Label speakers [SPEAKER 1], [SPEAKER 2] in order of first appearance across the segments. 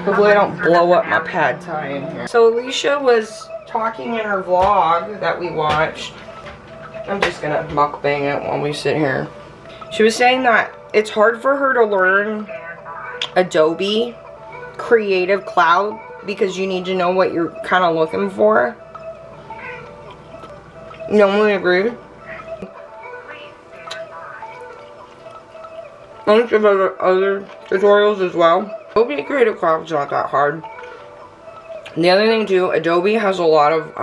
[SPEAKER 1] Hopefully I don't blow up my pad thai in here. So Alicia was talking in her vlog that we watched. I'm just gonna mukbang it while we sit here. She was saying that it's hard for her to learn Adobe Creative Cloud because you need to know what you're kind of looking for. No one agreed. Bunch of other tutorials as well. Adobe Creative Cloud's not that hard. The other thing too, Adobe has a lot of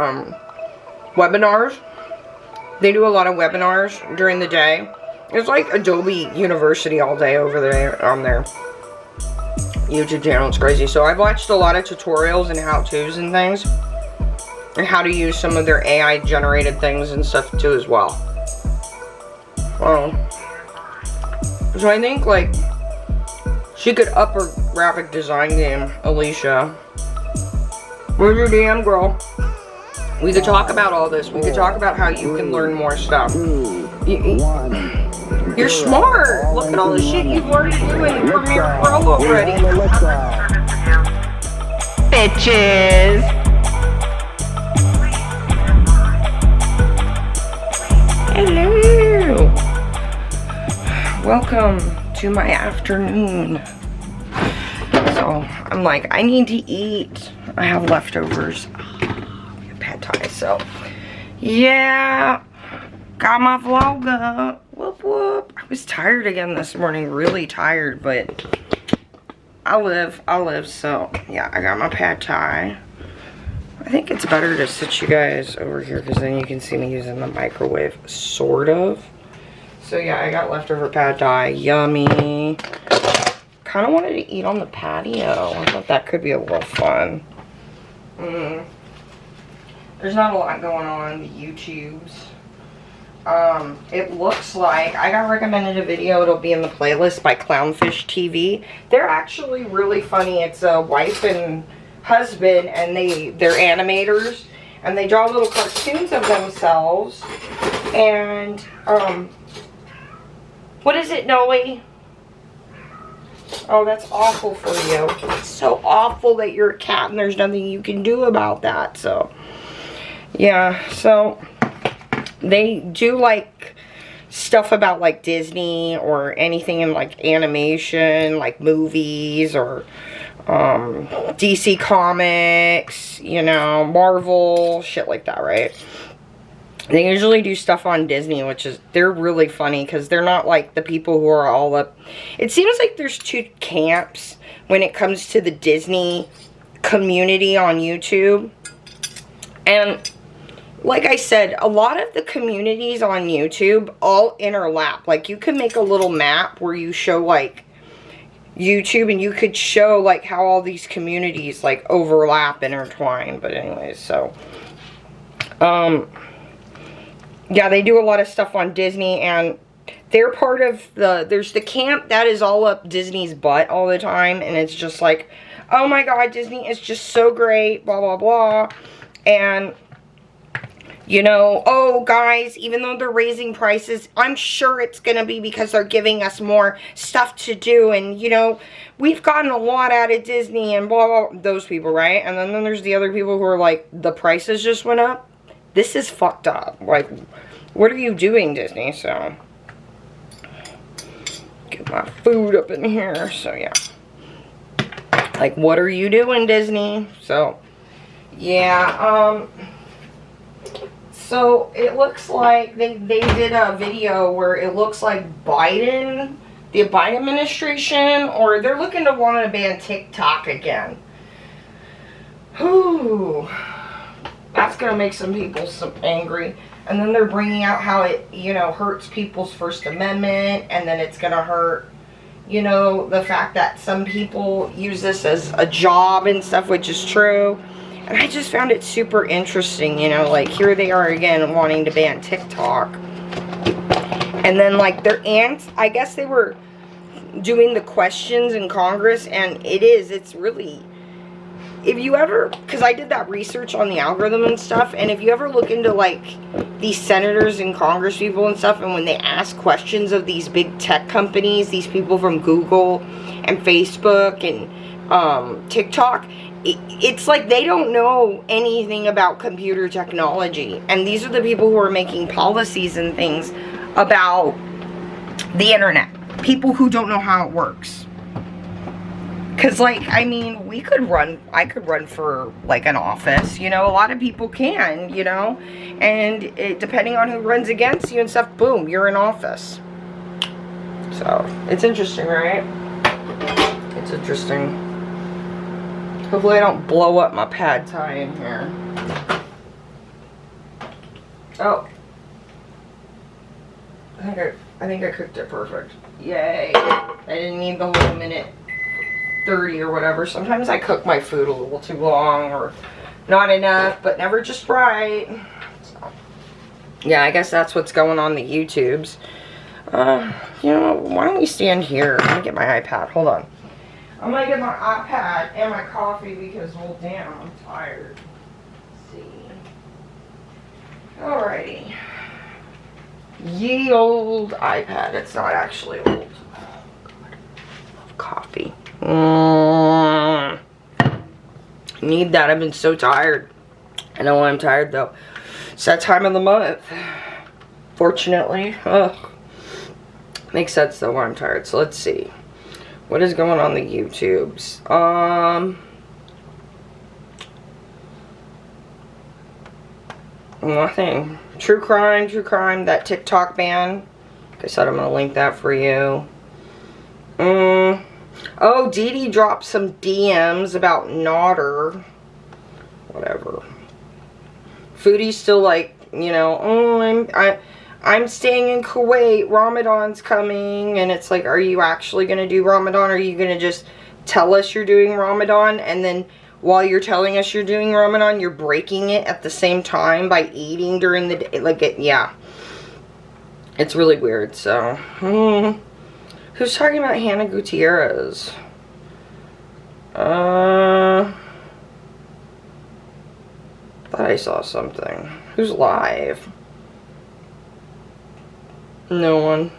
[SPEAKER 1] webinars. They do a lot of webinars during the day. It's like Adobe University all day over there on their YouTube channel. It's crazy. So I've watched a lot of tutorials and how-tos and things, and how to use some of their AI generated things and stuff too as well. So I think like she could up her graphic design game, Alicia. Where's your DM, girl? We could talk about all this. We could talk about how you can learn more stuff. You're smart. Look at all the shit you've learned to do in Premiere Pro already. Bitches. Hello. Welcome to my afternoon. So I'm like, I need to eat. I have leftovers. Pad thai. So yeah, got my vlog up. Whoop whoop. I was tired again this morning, really tired, but I live. So yeah, I got my pad thai. I think it's better to sit you guys over here because then you can see me using the microwave, sort of. So yeah, I got leftover pad thai. Yummy. Kind of wanted to eat on the patio. I thought that could be a little fun. There's not a lot going on the YouTubes. It looks like I got recommended a video. It'll be in the playlist by Clownfish TV. They're actually really funny. It's a wife and husband, and they're animators, and they draw little cartoons of themselves. And what is it, Noe? Oh, that's awful for you. It's so awful that you're a cat and there's nothing you can do about that. So yeah, so they do like stuff about like Disney or anything in like animation, like movies or DC Comics, you know, Marvel, shit like that, right? They usually do stuff on Disney, which is, they're really funny because they're not like the people who are all up. It seems like there's two camps when it comes to the Disney community on YouTube. And like I said, a lot of the communities on YouTube all interlap. Like you can make a little map where you show like YouTube, and you could show like how all these communities like overlap, intertwine. But anyways, so yeah, they do a lot of stuff on Disney, and they're part of there's the camp that is all up Disney's butt all the time, and it's just like, oh my god, Disney is just so great, blah blah blah. And you know, oh guys, even though they're raising prices, I'm sure it's gonna be because they're giving us more stuff to do, and you know, we've gotten a lot out of Disney and blah blah, those people, right? And then there's the other people who are like, the prices just went up. This is fucked up. Like, what are you doing, Disney? So get my food up in here. So yeah, like, what are you doing, Disney? So yeah, so it looks like they did a video where it looks like Biden, the Biden administration, or they're looking to want to ban TikTok again. Whew. That's going to make some people angry. And then they're bringing out how it, you know, hurts people's First Amendment. And then it's going to hurt, you know, the fact that some people use this as a job and stuff, which is true. And I just found it super interesting, you know, like here they are again wanting to ban TikTok. And then like their aunts, I guess they were doing the questions in Congress, and it's really, if you ever, because I did that research on the algorithm and stuff, and if you ever look into like these senators and Congress people and stuff, and when they ask questions of these big tech companies, these people from Google and Facebook and TikTok, it's like they don't know anything about computer technology. And these are the people who are making policies and things about the internet. People who don't know how it works. Because, like, I mean, I could run for, like, an office, you know, a lot of people can, you know, and depending on who runs against you and stuff, boom, you're in office. So, it's interesting, right? It's interesting. Hopefully I don't blow up my pad thai in here. Oh. I think I cooked it perfect. Yay. I didn't need the whole minute 30 or whatever. Sometimes I cook my food a little too long or not enough, but never just right. So, yeah, I guess that's what's going on the YouTubes. You know, why don't we stand here? Let me get my iPad. Hold on. I'm gonna get my iPad and my coffee because, well, damn, I'm tired. Let's see. Alrighty. Ye old iPad. It's not actually old. Oh, God. I love coffee. Need that. I've been so tired. I know I'm tired though. It's that time of the month. Fortunately. Ugh. Makes sense though why I'm tired. So let's see. What is going on the YouTubes? Nothing. True crime, that TikTok ban. Like I said, I'm gonna link that for you. Oh, Dee Dee dropped some DMs about Nodder. Whatever. Foodie's still like, you know, oh, I'm staying in Kuwait. Ramadan's coming. And it's like, are you actually going to do Ramadan? Or are you going to just tell us you're doing Ramadan? And then while you're telling us you're doing Ramadan, you're breaking it at the same time by eating during the day. Like, yeah. It's really weird. So, who's talking about Hannah Gutierrez? Thought I saw something. Who's live? No one.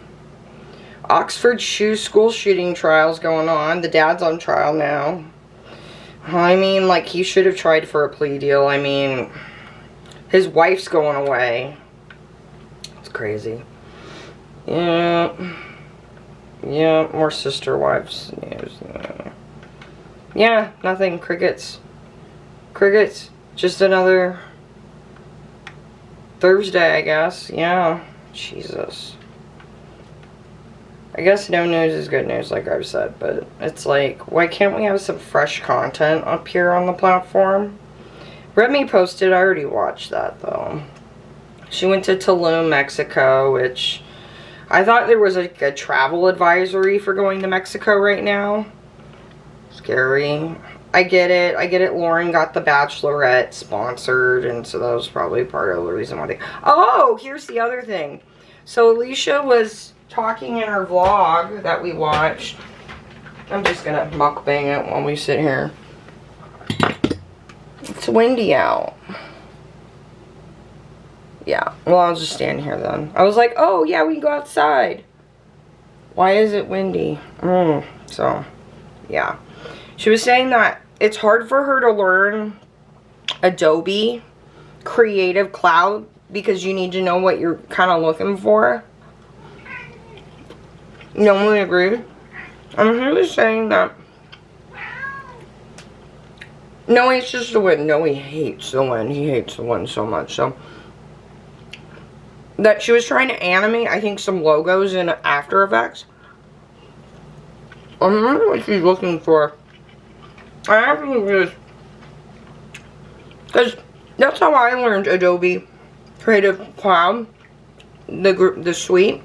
[SPEAKER 1] Oxford school shooting trials going on. The dad's on trial now. I mean, like, he should have tried for a plea deal. I mean, his wife's going away. It's crazy. Yeah. Yeah, more sister wives news. Yeah, nothing. Crickets. Crickets. Just another Thursday, I guess. Yeah. Jesus. I guess no news is good news, like I've said, but it's like, why can't we have some fresh content up here on the platform? Remy posted, I already watched that though. She went to Tulum, Mexico, which I thought there was like a travel advisory for going to Mexico right now. Scary. I get it. Lauren got the Bachelorette sponsored, and so that was probably part of the reason why they... Oh, here's the other thing. So Alicia was talking in her vlog that we watched. I'm just gonna mukbang it while we sit here. It's windy out. Yeah, well, I'll just stand here then. I was like, oh yeah, we can go outside. Why is it windy? So, yeah. She was saying that it's hard for her to learn Adobe Creative Cloud because you need to know what you're kind of looking for. No one agreed. I'm really saying that no, it's just the wind. No, he hates the wind. He hates the wind so much. So that she was trying to animate, I think, some logos in After Effects. I wonder what she's looking for. I actually just, because that's how I learned Adobe Creative Cloud, the suite,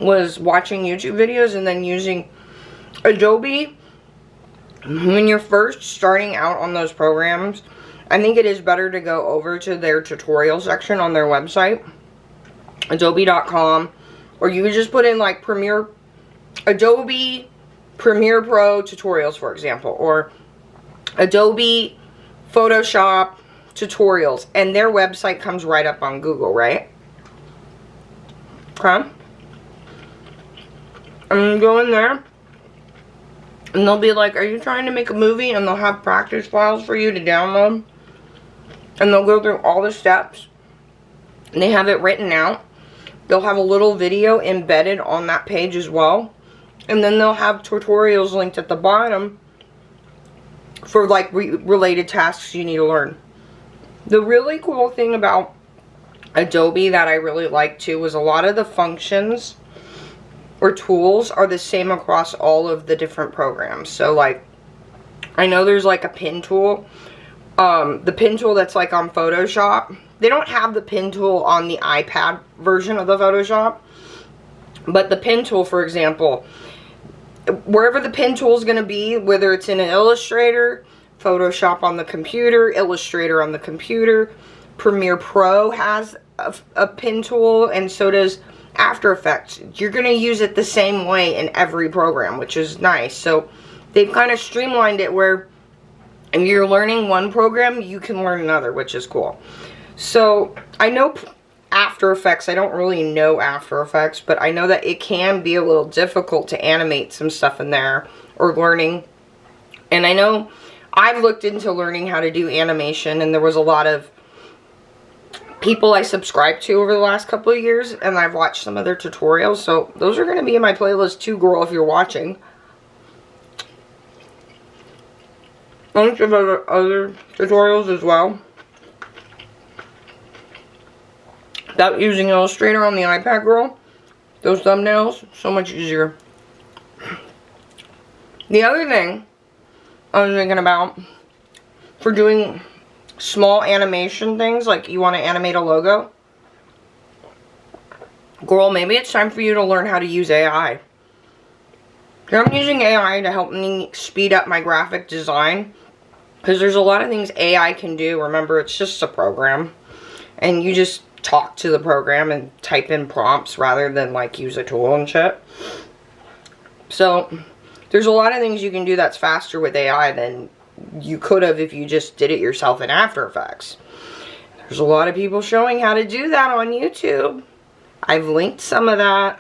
[SPEAKER 1] was watching YouTube videos and then using Adobe. When you're first starting out on those programs, I think it is better to go over to their tutorial section on their website, adobe.com, or you could just put in like Adobe Premiere Pro tutorials, for example, or Adobe Photoshop tutorials, and their website comes right up on Google, right? Okay. I'm going there. And they'll be like, are you trying to make a movie? And they'll have practice files for you to download. And they'll go through all the steps. And they have it written out. They'll have a little video embedded on that page as well. And then they'll have tutorials linked at the bottom for like related tasks you need to learn. The really cool thing about Adobe that I really like too was a lot of the functions or tools are the same across all of the different programs. So like, I know there's like a pin tool. The pin tool that's like on Photoshop. They don't have the pin tool on the iPad version of the Photoshop. But the pin tool, for example, wherever the pin tool is going to be, whether it's in an Illustrator, Photoshop on the computer, Illustrator on the computer, Premiere Pro has a pin tool, and so does After Effects. You're going to use it the same way in every program, which is nice. So they've kind of streamlined it where if you're learning one program, you can learn another, which is cool. So I know After Effects, I don't really know After Effects, but I know that it can be a little difficult to animate some stuff in there or learning. And I know I've looked into learning how to do animation, and there was a lot of people I subscribed to over the last couple of years, and I've watched some of their tutorials. So those are going to be in my playlist too, girl, if you're watching. A bunch of other tutorials as well. Without using Illustrator on the iPad, girl, those thumbnails, so much easier. The other thing I was thinking about for doing small animation things, like you want to animate a logo, girl, maybe it's time for you to learn how to use AI. I'm using AI to help me speed up my graphic design, because there's a lot of things AI can do. Remember, it's just a program, and you just talk to the program and type in prompts rather than like use a tool and shit. So there's a lot of things you can do that's faster with AI than you could have if you just did it yourself in After Effects. There's a lot of people showing how to do that on YouTube. I've linked some of that.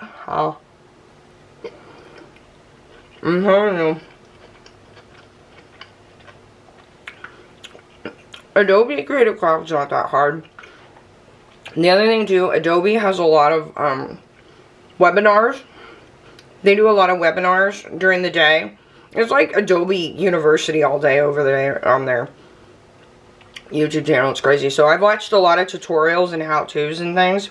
[SPEAKER 1] Adobe Creative Cloud's not that hard. The other thing too, Adobe has a lot of webinars. They do a lot of webinars during the day. It's like Adobe University all day over there on their YouTube channel. It's crazy. So I've watched a lot of tutorials and how-tos and things,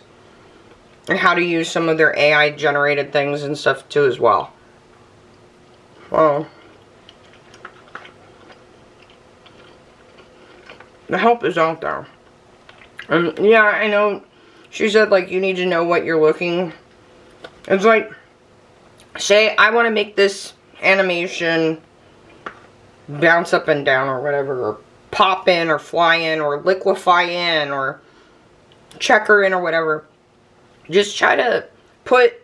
[SPEAKER 1] and how to use some of their AI generated things and stuff too as well. Well, the help is out there. Yeah, I know she said like you need to know what you're looking. It's like, say I want to make this animation bounce up and down or whatever, or pop in or fly in or liquefy in or checker in or whatever. Just try to put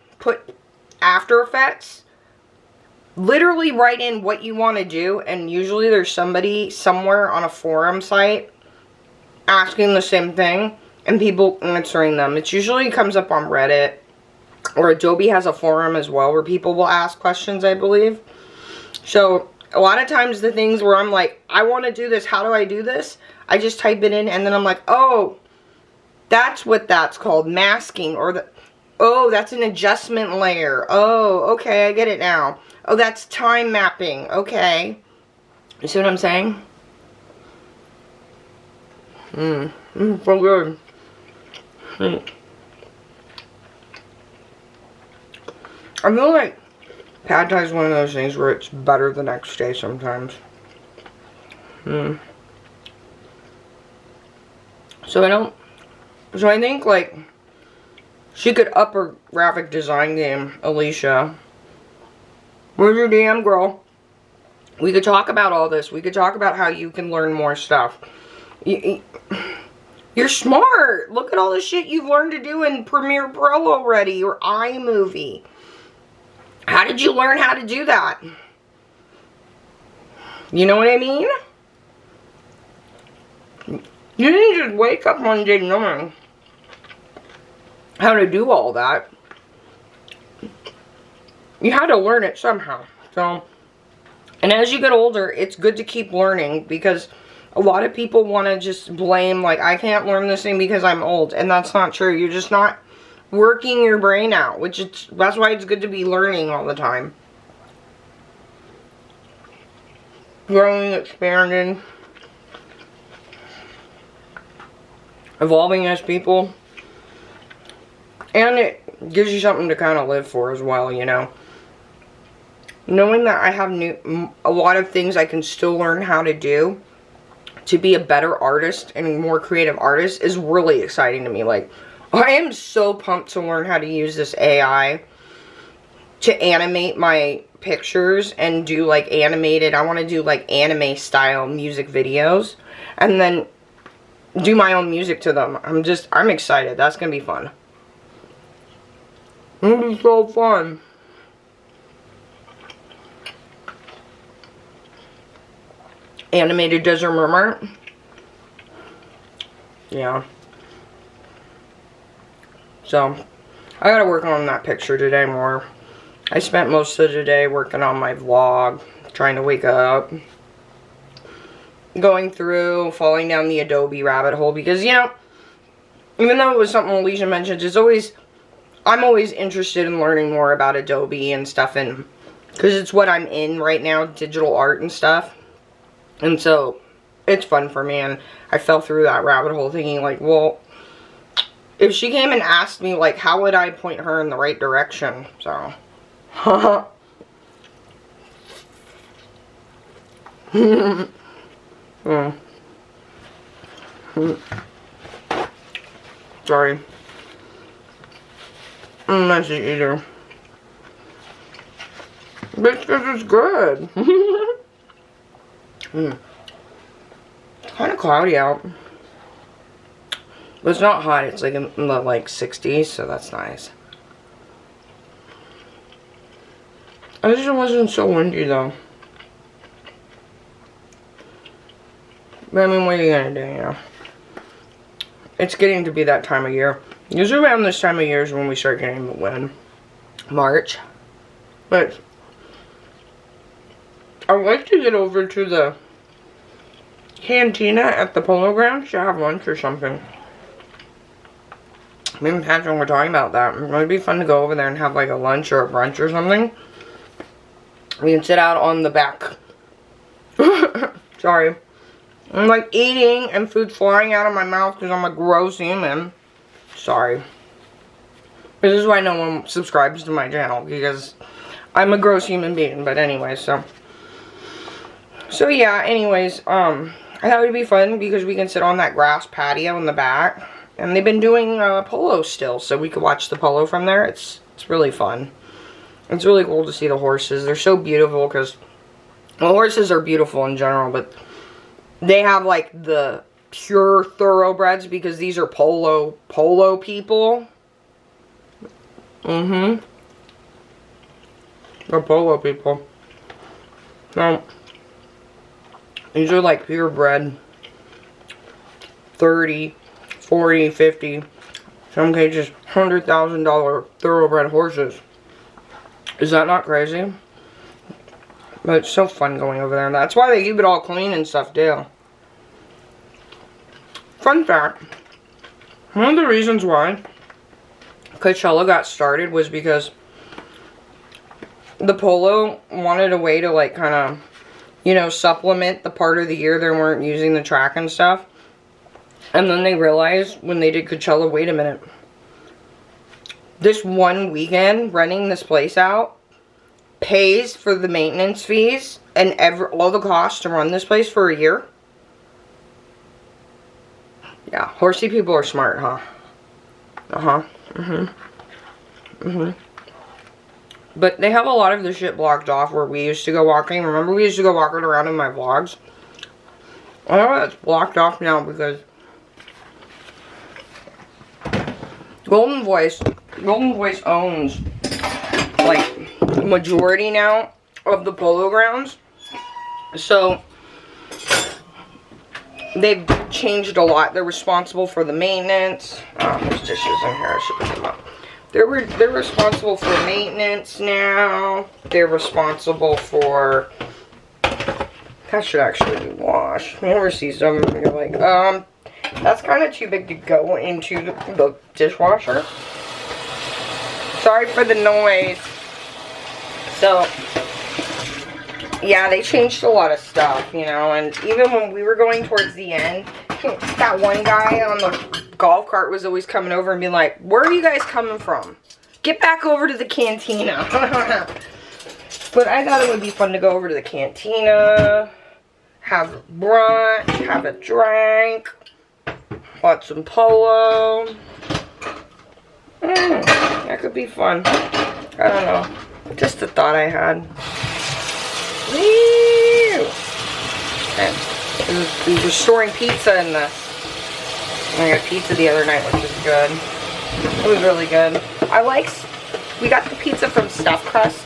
[SPEAKER 1] After Effects, literally write in what you want to do, and usually there's somebody somewhere on a forum site asking the same thing and people answering them. It usually comes up on Reddit, or Adobe has a forum as well where people will ask questions, I believe. So a lot of times the things where I'm like, I want to do this, how do I do this? I just type it in and then I'm like, oh, that's what that's called, masking, or oh, that's an adjustment layer. Oh, okay, I get it now. Oh, that's time mapping. Okay. You see what I'm saying? So good. I feel like pad thai is one of those things where it's better the next day sometimes. So I think like she could up her graphic design game, Alicia. Where's your DM, girl? We could talk about all this. We could talk about how you can learn more stuff. You're smart. Look at all the shit you've learned to do in Premiere Pro already, or iMovie. How did you learn how to do that? You know what I mean? You didn't just wake up one day knowing how to do all that. You had to learn it somehow. So, And as you get older, it's good to keep learning, because a lot of people want to just blame, like, I can't learn this thing because I'm old. And that's not true. You're just not working your brain out, that's why it's good to be learning all the time. Growing, expanding, evolving as people. And it gives you something to kind of live for as well, you know. Knowing that I have a lot of things I can still learn how to do to be a better artist and a more creative artist is really exciting to me. Like, I am so pumped to learn how to use this AI to animate my pictures and do like animated, I want to do like anime style music videos and then do my own music to them. I'm excited. That's gonna be fun. It'll be so fun. Animated Desert Mermaid. Yeah. So, I gotta work on that picture today more. I spent most of the day working on my vlog, trying to wake up, going through, falling down the Adobe rabbit hole, because, you know, even though it was something Alicia mentioned, I'm always interested in learning more about Adobe and stuff, and because it's what I'm in right now, digital art and stuff, and so it's fun for me. And I fell through that rabbit hole thinking, like, well, if she came and asked me, like, how would I point her in the right direction? So sorry. Messy eater. But it's good. It's kind of cloudy out. But it's not hot. It's like in the like 60s, so that's nice. I wish it wasn't so windy though. But I mean, what are you gonna do, you know? It's getting to be that time of year. Usually around this time of year is when we start getting the wind. March. But I'd like to get over to the cantina at the Polo Grounds to have lunch or something. Me and Patrick were talking about that. It would be fun to go over there and have like a lunch or a brunch or something. We can sit out on the back. Sorry. I'm like eating and food flying out of my mouth because I'm a gross human. Sorry. This is why no one subscribes to my channel, because I'm a gross human being. But anyway, so yeah, anyways, I thought it would be fun because we can sit on that grass patio in the back. And they've been doing polo still, so we could watch the polo from there. It's really fun. It's really cool to see the horses. They're so beautiful because, well, horses are beautiful in general, but they have like the pure thoroughbreds because these are polo people. They're polo people. No. These are like purebred. 30, 40, 50, some cases $100,000 thoroughbred horses. Is that not crazy? But it's so fun going over there, and that's why they keep it all clean and stuff too. Fun fact, one of the reasons why Coachella got started was because the polo wanted a way to like kind of, you know, supplement the part of the year they weren't using the track and stuff. And then they realized when they did Coachella, wait a minute. This one weekend, renting this place out, pays for the maintenance fees and all the costs to run this place for a year. Yeah, horsey people are smart, huh? But they have a lot of the shit blocked off where we used to go walking. Remember we used to go walking around in my vlogs? I know that's blocked off now because Golden Voice owns like the majority now of the polo grounds. So they've changed a lot. They're responsible for the maintenance. There's dishes in here. I should put them up. They're responsible for maintenance now. They're responsible for That should actually be washed. You ever see some and you're like, that's kind of too big to go into the dishwasher. Sorry for the noise. So, yeah, they changed a lot of stuff, you know, and even when we were going towards the end, that one guy on the golf cart was always coming over and being like, where are you guys coming from? Get back over to the cantina. But I thought it would be fun to go over to the cantina, have brunch, have a drink, watch some polo. That could be fun. I don't know. Just a thought I had. Woo! And we were storing pizza in this. I got pizza the other night, which was good. It was really good. We got the pizza from Stuffed Crust.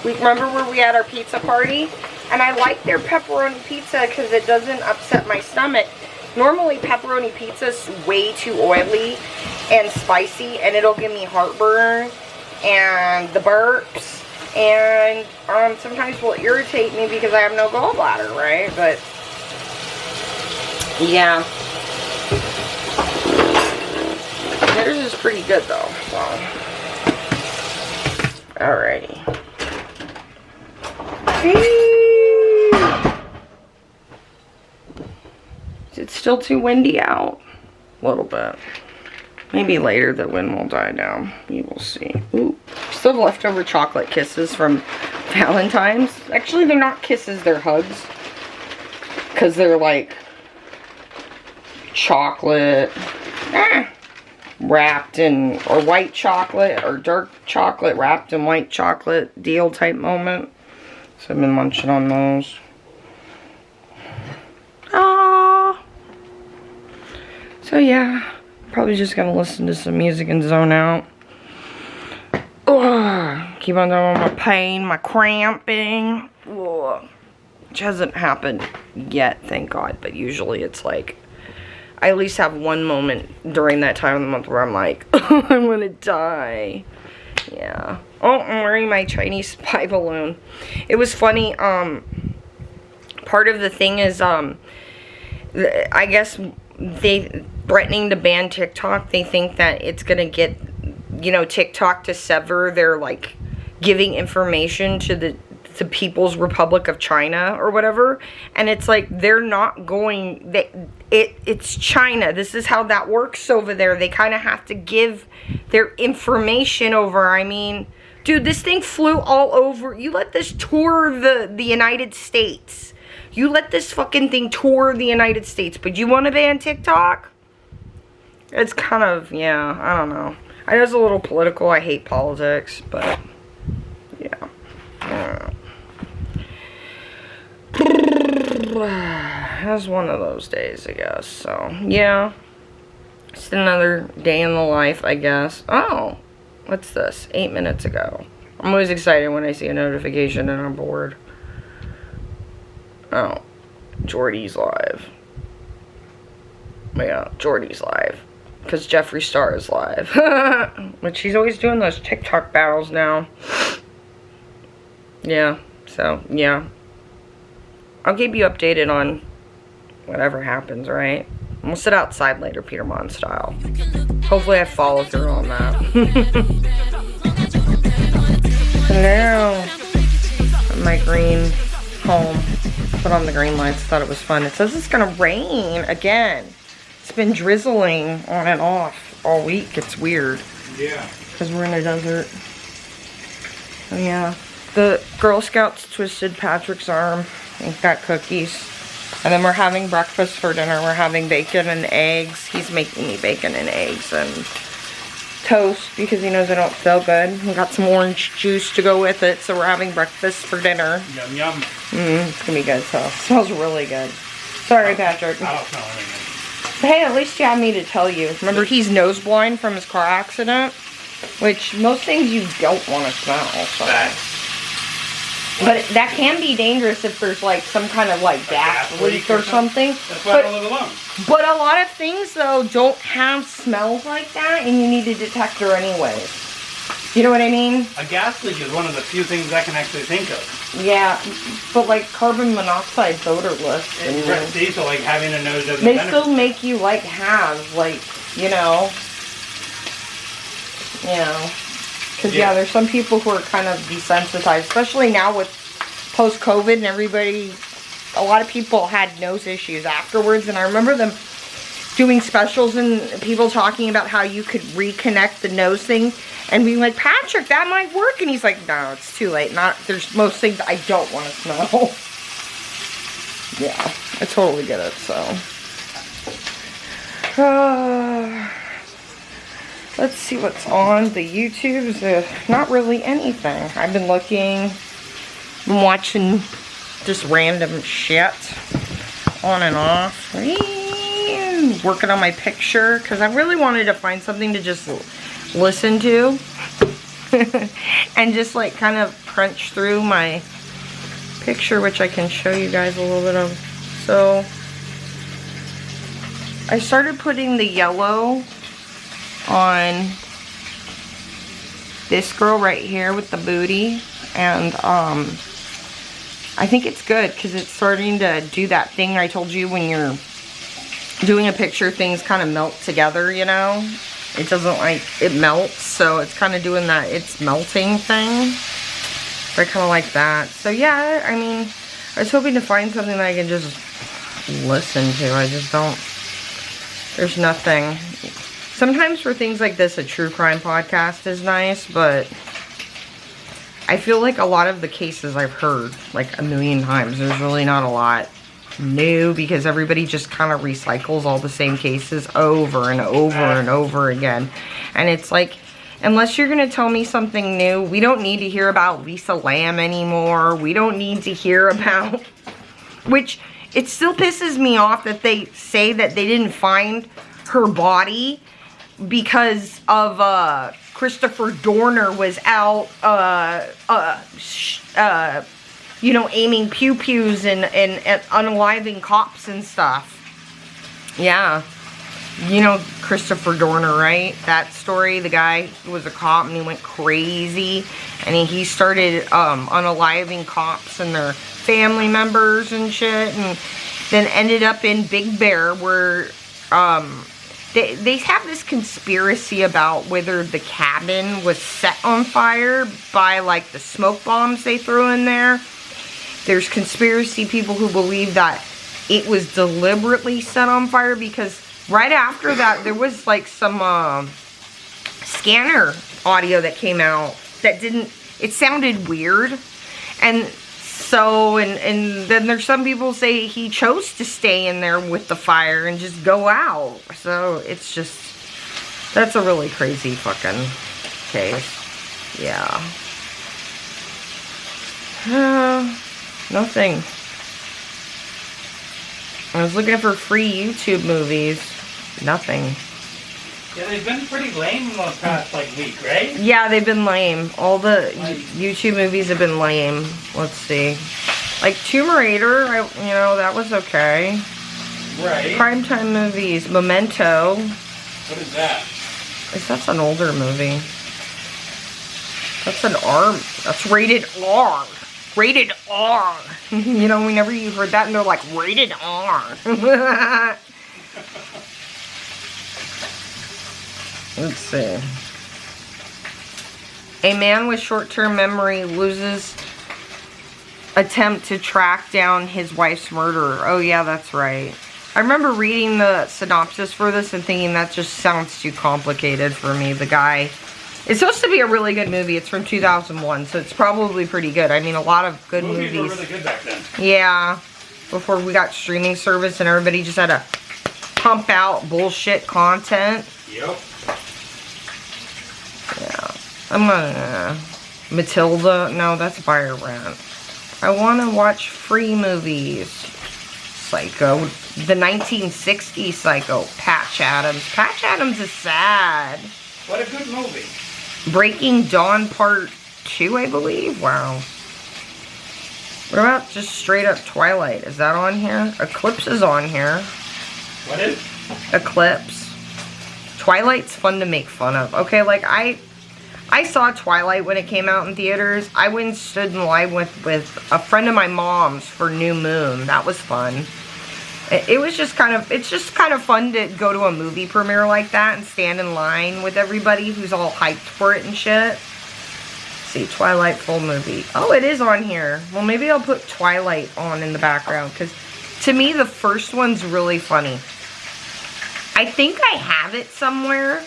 [SPEAKER 1] We remember where we had our pizza party? And I like their pepperoni pizza because it doesn't upset my stomach. Normally pepperoni pizza is way too oily and spicy, and it'll give me heartburn and the burps, and sometimes will irritate me because I have no gallbladder, right? But yeah, theirs is pretty good though. So alrighty. It's still too windy out. A little bit. Maybe later the wind will die down. You will see. Ooh. Still have leftover chocolate kisses from Valentine's. Actually, they're not kisses, they're hugs. Because they're like chocolate wrapped in, or white chocolate, or dark chocolate wrapped in white chocolate deal type moment. So I've been munching on those. Aww. So yeah. Probably just gonna listen to some music and zone out. Ugh. Keep on doing my pain, my cramping. Ugh. Which hasn't happened yet, thank God. But usually it's like, I at least have one moment during that time of the month where I'm like, oh, I'm gonna die. Yeah. Oh, I'm wearing my Chinese spy balloon. It was funny, part of the thing is, I guess they threatening to ban TikTok. They think that it's gonna get, you know, TikTok to sever their, like, giving information to the People's Republic of China or whatever. And it's like, they're not going, it's China. This is how that works over there. They kind of have to give their information over. I mean, dude, this thing flew all over. You let this tour the United States. You let this fucking thing tour the United States, but you want to ban TikTok? It's kind of, yeah, I don't know. I know it's a little political. I hate politics, but yeah. That's one of those days, I guess. So, yeah. Just another day in the life, I guess. Oh, what's this? 8 minutes ago. I'm always excited when I see a notification and I'm bored. Oh, Jordy's live. Yeah, Jordy's live. Because Jeffree Star is live. But she's always doing those TikTok battles now. Yeah, so, yeah. I'll keep you updated on whatever happens, right? We'll sit outside later, Peter Mon style. Hopefully I follow through on that. Hello. My green home. Put on the green lights. Thought it was fun. It says it's gonna rain again. It's been drizzling on and off all week. It's weird.
[SPEAKER 2] Yeah.
[SPEAKER 1] Because we're in a desert. Oh, yeah. The Girl Scouts twisted Patrick's arm. We've got cookies. And then we're having breakfast for dinner. We're having bacon and eggs. He's making me bacon and eggs and toast because he knows I don't feel good. We got some orange juice to go with it. So we're having breakfast for dinner.
[SPEAKER 2] Yum, yum.
[SPEAKER 1] It's going to be good. So it smells really good. Sorry, Patrick.
[SPEAKER 2] I don't smell anything.
[SPEAKER 1] Hey, at least you have me to tell you. Remember, he's nose blind from his car accident, which most things you don't want to smell. So. But that can be dangerous if there's like some kind of like gas leak or something.
[SPEAKER 2] That's why I don't live alone.
[SPEAKER 1] But a lot of things though don't have smells like that, and you need a detector anyways. You know what I mean?
[SPEAKER 2] A gas leak is one of the few things I can actually think of.
[SPEAKER 1] Yeah, but like carbon monoxide's odorless.
[SPEAKER 2] See, so like having a nose doesn't
[SPEAKER 1] They
[SPEAKER 2] benefit.
[SPEAKER 1] still make you like have, like, you know. Because, yeah, there's some people who are kind of desensitized, especially now with post-COVID and everybody, a lot of people had nose issues afterwards, and I remember them doing specials and people talking about how you could reconnect the nose thing and being like, Patrick, that might work, and he's like, no, it's too late. There's most things I don't want to smell. Yeah, I totally get it, so. Let's see what's on the YouTubes. Not really anything. I've been looking, been watching just random shit on and off. Working on my picture because I really wanted to find something to just listen to and just like kind of crunch through my picture, which I can show you guys a little bit of. So I started putting the yellow on this girl right here with the booty, and I think it's good because it's starting to do that thing I told you when you're doing a picture, things kind of melt together, you know? It doesn't like, it melts, so it's kind of doing that, it's melting thing. So I kind of like that. So yeah, I mean, I was hoping to find something that I can just listen to. I just don't, there's nothing. Sometimes for things like this, a true crime podcast is nice, but I feel like a lot of the cases I've heard like a million times, there's really not a lot new because everybody just kind of recycles all the same cases over and over and over again. And it's like, unless you're going to tell me something new, we don't need to hear about Lisa Lamb anymore. We don't need to hear about, which it still pisses me off that they say that they didn't find her body because of Christopher Dorner was out you know, aiming pew-pews and unaliving cops and stuff. Yeah. You know Christopher Dorner, right? That story, the guy was a cop and he went crazy. And he started unaliving cops and their family members and shit. And then ended up in Big Bear where they have this conspiracy about whether the cabin was set on fire by like the smoke bombs they threw in there. There's conspiracy people who believe that it was deliberately set on fire because right after that there was like some scanner audio that came out that didn't, it sounded weird. And so, and then there's some people say he chose to stay in there with the fire and just go out. So it's just, that's a really crazy fucking case. Yeah. Nothing. I was looking for free YouTube movies. Nothing.
[SPEAKER 2] Yeah, they've been pretty lame the past like week, right?
[SPEAKER 1] Yeah, they've been lame. All the YouTube movies have been lame. Let's see. Like Tomb Raider, you know, that was okay.
[SPEAKER 2] Right.
[SPEAKER 1] Primetime movies. Memento.
[SPEAKER 2] What is that?
[SPEAKER 1] That's an older movie. That's an R. That's rated R. Rated R. You know, whenever you heard that and they're like, rated R. Let's see. A man with short-term memory loses attempt to track down his wife's murderer. Oh yeah, that's right. I remember reading the synopsis for this and thinking that just sounds too complicated for me. The guy, it's supposed to be a really good movie. It's from 2001, so it's probably pretty good. I mean, a lot of good movies.
[SPEAKER 2] Movies were really good back then.
[SPEAKER 1] Yeah, before we got streaming service and everybody just had to pump out bullshit content.
[SPEAKER 2] Yep.
[SPEAKER 1] Yeah, I'm gonna Matilda. No, that's Fire Rant. I want to watch free movies. Psycho, the 1960s Psycho. Patch Adams. Patch Adams is sad.
[SPEAKER 2] What a good movie.
[SPEAKER 1] Breaking Dawn Part 2, I believe. Wow. What about just straight up Twilight? Is that on here? Eclipse is on here.
[SPEAKER 2] What is?
[SPEAKER 1] Eclipse. Twilight's fun to make fun of. Okay, like I I saw Twilight when it came out in theaters. I went and stood in line with a friend of my mom's for New Moon. That was fun. It was just kind of, it's just kind of fun to go to a movie premiere like that and stand in line with everybody who's all hyped for it and shit. See, Twilight full movie. Oh, it is on here. Well, maybe I'll put Twilight on in the background, because to me, the first one's really funny. I think I have it somewhere.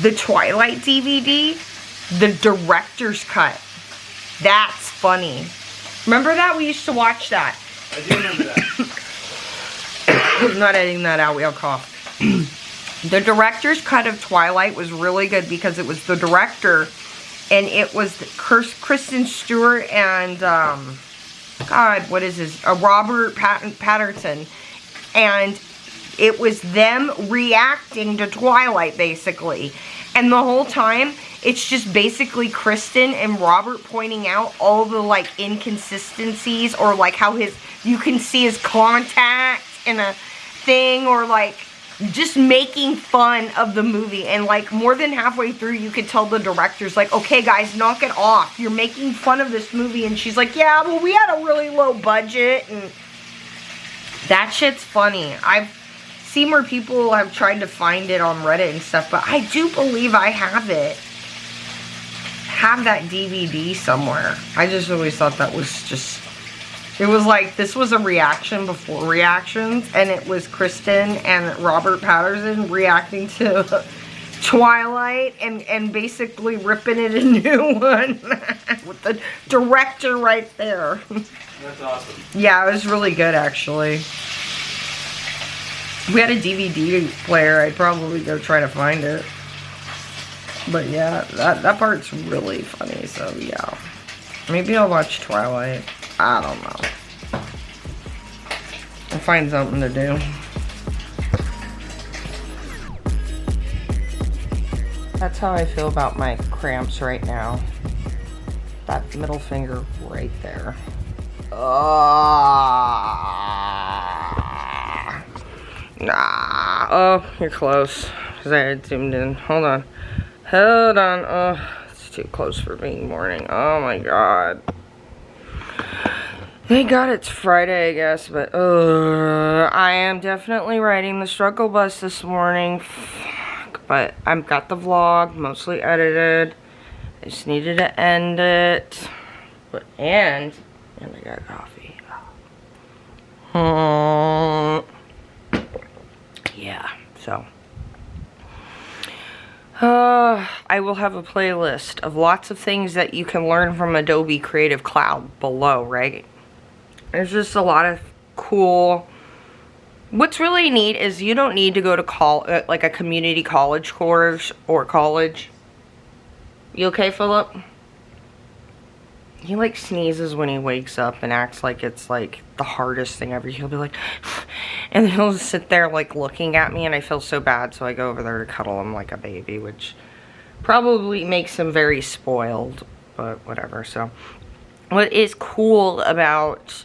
[SPEAKER 1] The Twilight DVD, the director's cut. That's funny. Remember that? We used to watch that.
[SPEAKER 2] I do remember that.
[SPEAKER 1] I'm not editing that out. We'll cough. The director's cut of Twilight was really good because it was the director, and it was Kristen Stewart and God, what is his? Robert Patterson, and it was them reacting to Twilight basically, and the whole time it's just basically Kristen and Robert pointing out all the like inconsistencies, or like how you can see his contacts in a thing, or like just making fun of the movie. And like more than halfway through, you could tell the director's like, okay guys, knock it off, you're making fun of this movie. And she's like, yeah, well, we had a really low budget. And that shit's funny. I've seen where people have tried to find it on Reddit and stuff, but I do believe I have that DVD somewhere. I just always thought that was just, it was like, this was a reaction before reactions, and it was Kristen and Robert Patterson reacting to Twilight and basically ripping it a new one with the director right there.
[SPEAKER 2] That's awesome.
[SPEAKER 1] Yeah, it was really good actually. We had a DVD player. I'd probably go try to find it. But yeah, that part's really funny, so yeah. Maybe I'll watch Twilight. I don't know. I'll find something to do. That's how I feel about my cramps right now. That middle finger right there. Oh, you're close. Because I had zoomed in. Hold on. Hold on. Oh, it's too close for being morning. Oh my god. Thank God it's Friday, I guess, but I am definitely riding the struggle bus this morning. Fuck. But I've got the vlog mostly edited. I just needed to end it. And I got coffee. Yeah, so. I will have a playlist of lots of things that you can learn from Adobe Creative Cloud below, right? There's just a lot of cool. What's really neat is you don't need to go to like a community college course or college. You okay, Philip? He like sneezes when he wakes up and acts like it's like the hardest thing ever. He'll be like, and then he'll just sit there like looking at me, and I feel so bad, so I go over there to cuddle him like a baby, which probably makes him very spoiled, but whatever. So what is cool about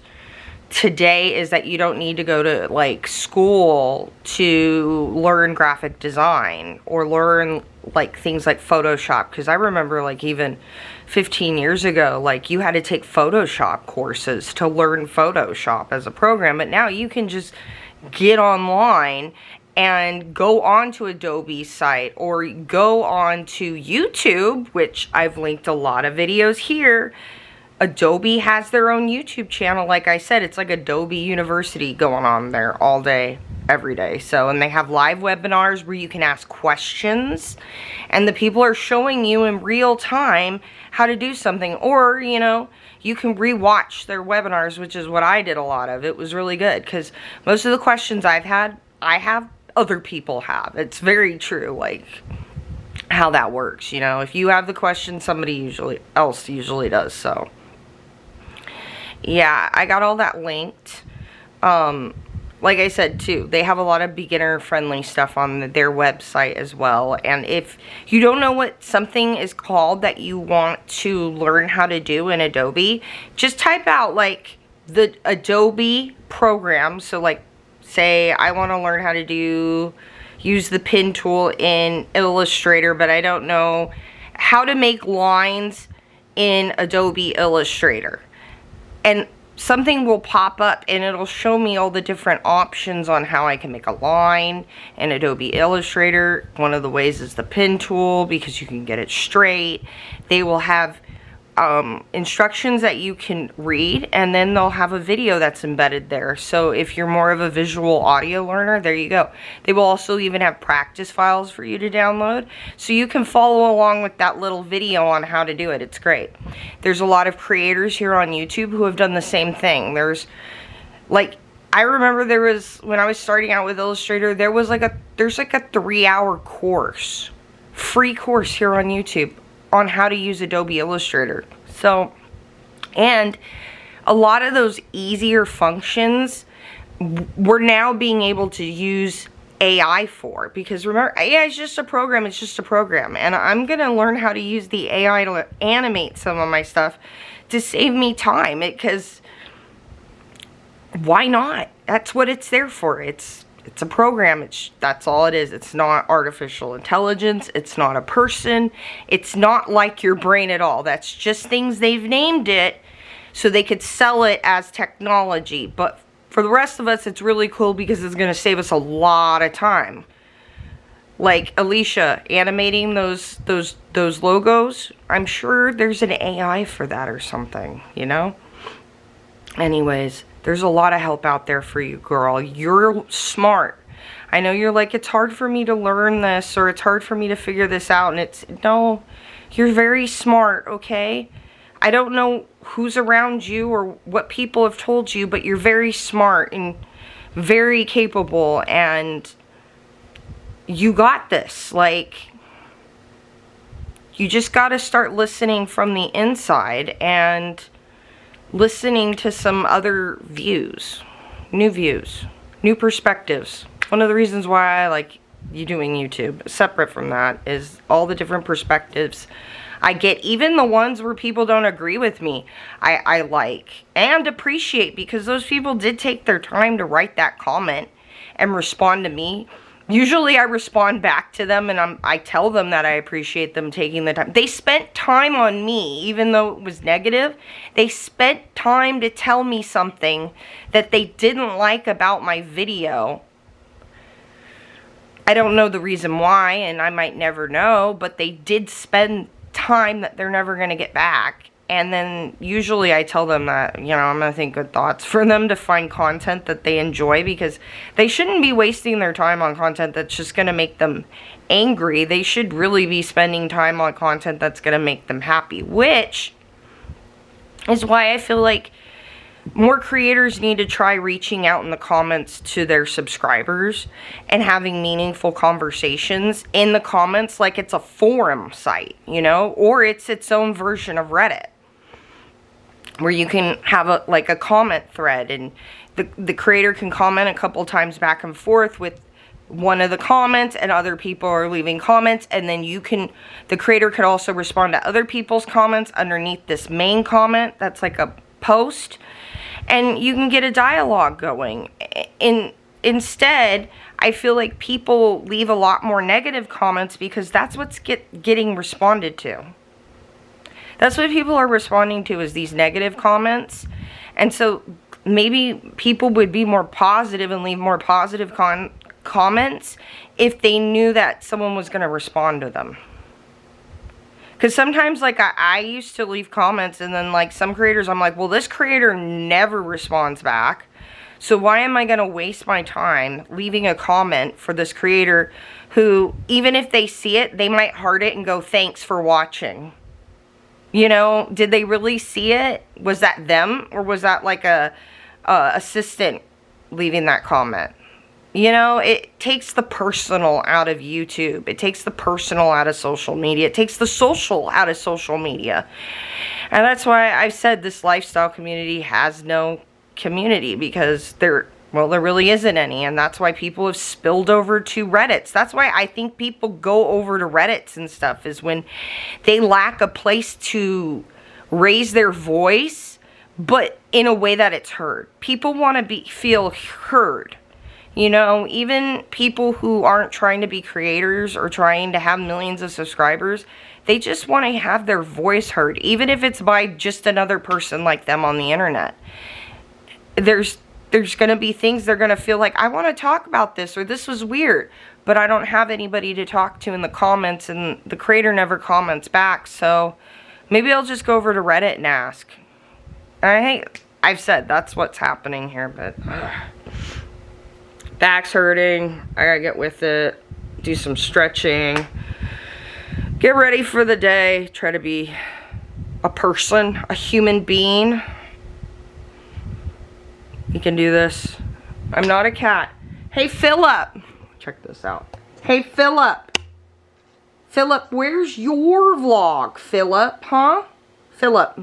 [SPEAKER 1] today is that you don't need to go to like school to learn graphic design or learn like things like Photoshop, because I remember like even 15 years ago, like you had to take Photoshop courses to learn Photoshop as a program, but now you can just get online and go on to Adobe's site or go on to YouTube, which I've linked a lot of videos here. Adobe has their own YouTube channel. Like I said, it's like Adobe University going on there all day, every day. So, and they have live webinars where you can ask questions, and the people are showing you in real time how to do something. Or, you know, you can rewatch their webinars, which is what I did a lot of. It was really good because most of the questions I've had, I have, other people have. It's very true, like how that works. You know, if you have the question, somebody else usually does. So yeah, I got all that linked. Like I said too, they have a lot of beginner friendly stuff on their website as well. And if you don't know what something is called that you want to learn how to do in Adobe, just type out like the Adobe program. So like say I want to learn how to use the pen tool in Illustrator, but I don't know how to make lines in Adobe Illustrator. And something will pop up and it'll show me all the different options on how I can make a line in Adobe Illustrator. One of the ways is the pen tool, because you can get it straight. They will have instructions that you can read, and then they'll have a video that's embedded there. So if you're more of a visual audio learner, there you go. They will also even have practice files for you to download, so you can follow along with that little video on how to do it. It's great. There's a lot of creators here on YouTube who have done the same thing. There's like, I remember there was, when I was starting out with Illustrator, there's like a 3-hour course, free course here on YouTube on how to use Adobe Illustrator. So, and a lot of those easier functions we're now being able to use AI for, because remember, AI is just a program. It's just a program, and I'm gonna learn how to use the AI to animate some of my stuff to save me time, because why not? That's what it's there for. It's a program. That's all it is. It's not artificial intelligence. It's not a person. It's not like your brain at all. That's just things they've named it so they could sell it as technology. But for the rest of us, it's really cool because it's going to save us a lot of time. Like Alicia animating those logos. I'm sure there's an AI for that or something, you know? Anyways, there's a lot of help out there for you, girl. You're smart. I know you're like, it's hard for me to learn this, or it's hard for me to figure this out. And no, you're very smart, okay? I don't know who's around you or what people have told you, but you're very smart and very capable, and you got this. Like, you just got to start listening from the inside and listening to some other views, new perspectives. One of the reasons why I like you doing YouTube, separate from that, is all the different perspectives I get, even the ones where people don't agree with me, I like and appreciate, because those people did take their time to write that comment and respond to me. Usually I respond back to them, and I tell them that I appreciate them taking the time. They spent time on me, even though it was negative. They spent time to tell me something that they didn't like about my video. I don't know the reason why, and I might never know, but they did spend time that they're never going to get back. And then usually I tell them that, you know, I'm going to think good thoughts for them to find content that they enjoy, because they shouldn't be wasting their time on content that's just going to make them angry. They should really be spending time on content that's going to make them happy, which is why I feel like more creators need to try reaching out in the comments to their subscribers and having meaningful conversations in the comments, like it's a forum site, you know, or it's its own version of Reddit, where you can have a comment thread, and the creator can comment a couple times back and forth with one of the comments, and other people are leaving comments, and then the creator could also respond to other people's comments underneath this main comment that's like a post, and you can get a dialogue going. Instead, I feel like people leave a lot more negative comments, because that's what's getting responded to. That's what people are responding to, is these negative comments. And so maybe people would be more positive and leave more positive comments if they knew that someone was going to respond to them. Because sometimes, like, I used to leave comments, and then, like, some creators, I'm like, well, this creator never responds back, so why am I going to waste my time leaving a comment for this creator who, even if they see it, they might heart it and go, thanks for watching. You know, did they really see it? Was that them? Or was that like a assistant leaving that comment? You know, it takes the personal out of YouTube. It takes the personal out of social media. It takes the social out of social media. And that's why I've said this lifestyle community has no community, because there really isn't any. And that's why people have spilled over to Reddits. That's why I think people go over to Reddits and stuff, is when they lack a place to raise their voice, but in a way that it's heard. People want to feel heard. You know, even people who aren't trying to be creators or trying to have millions of subscribers, they just want to have their voice heard, even if it's by just another person like them on the internet. There's going to be things they're going to feel like, I want to talk about this, or this was weird, but I don't have anybody to talk to in the comments, and the creator never comments back, so maybe I'll just go over to Reddit and ask. I've said that's what's happening here, but back's hurting. I gotta get with it, do some stretching, get ready for the day, try to be a person, a human being. You can do this. I'm not a cat. Hey, Philip. Check this out. Hey, Philip. Philip, where's your vlog, Philip? Huh? Philip.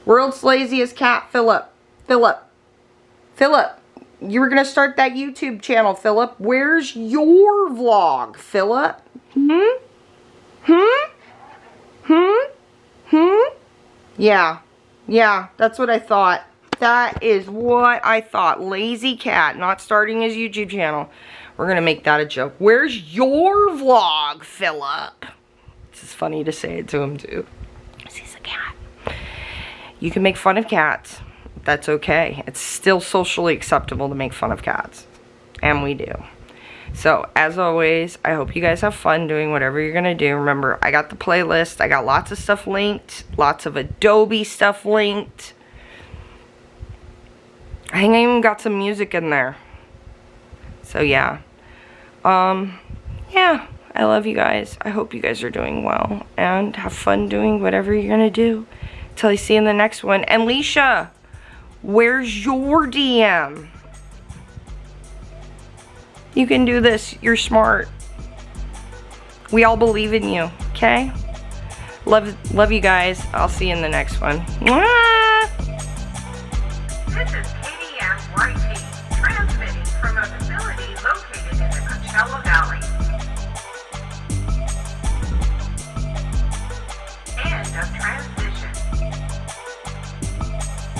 [SPEAKER 1] World's laziest cat, Philip. Philip. Philip. You were going to start that YouTube channel, Philip. Where's your vlog, Philip? Yeah. Yeah, that's what I thought. That is what I thought. Lazy cat, not starting his YouTube channel. We're going to make that a joke. Where's your vlog, Philip? This is funny to say it to him, too. He's a cat. You can make fun of cats. That's okay. It's still socially acceptable to make fun of cats. And we do. So, as always, I hope you guys have fun doing whatever you're going to do. Remember, I got the playlist. I got lots of stuff linked. Lots of Adobe stuff linked. I think I even got some music in there. So, yeah. Yeah. I love you guys. I hope you guys are doing well. And have fun doing whatever you're going to do. Till I see you in the next one. And Leisha, where's your DM? You can do this. You're smart. We all believe in you. Okay? Love you guys. I'll see you in the next one. Mwah!